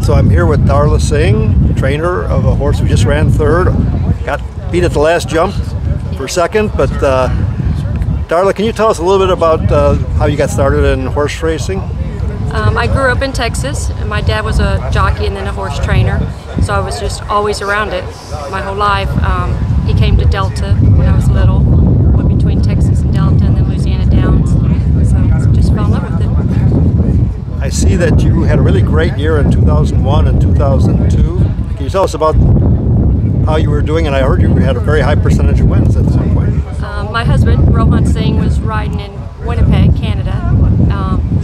So I'm here with Darla Singh, trainer of a horse who just ran third. Got beat at the last jump for second, but Darla, can you tell us a little bit about how you got started in horse racing? I grew up in Texas, and my dad was a jockey and then a horse trainer, so I was just always around it my whole life. He came to Delta when I was little, went between Texas and Delta and then Louisiana Downs, so just fell in love with it. I see that you had a really great year in 2001 and 2002. Can you tell us about how you were doing? And I heard you had a very high percentage of wins at some point. My husband, Darla Singh, was riding in Winnipeg, Canada.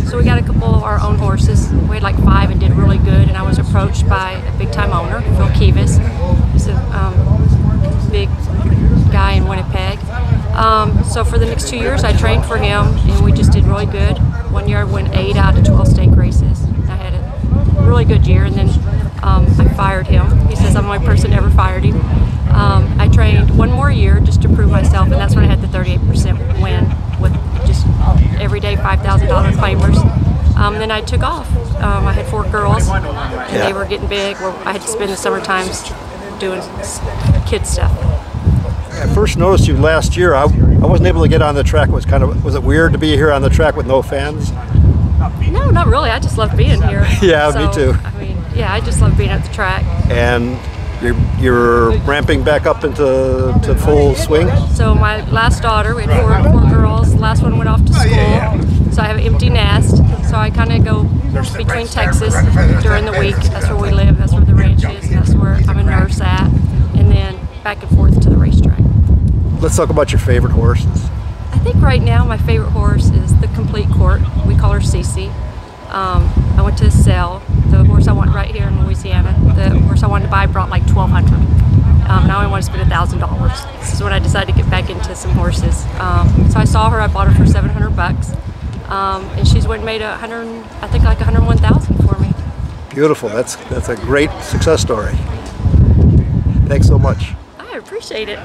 So we got a couple of our own horses. We had like 5 and did really good, and I was approached by a big-time owner, Phil Kivas. He's a big guy in Winnipeg. So for the next 2 years I trained for him, and we just did really good. One year I won 8 out of 12 stake races. I had a really good year, and then I fired him. He says I'm the only person that ever fired him. I trained one more year just to prove myself, and that's when I had the 38% win with just everyday $5,000 claimers. Then I took off. I had 4 girls, and they were getting big. I had to spend the summer times doing kid stuff. I first noticed you last year. I wasn't able to get on the track. Was it weird to be here on the track with no fans? No, not really. I just love being here. Yeah, me too. I mean, yeah, I just love being at the track. And you're ramping back up into full swing? So my last daughter, we had 4 girls. The last one went off to school, so I have an empty nest. So I kind of go between Texas during the week. That's where we live. That's where the ranch is. And that's where I'm a nurse at. And then back and forth to the racetrack. Let's talk about your favorite horses. I think right now my favorite horse is the Complete Court. We call her Cece. I went to sell the horse I want right here in Louisiana. The horse I wanted to buy brought like $1,200. And I only want to spend $1,000. This is when I decided to get back into some horses. So I saw her. I bought her for $700, and she's went and made I think like $101,000 for me. Beautiful. That's a great success story. Thanks so much. I appreciate it.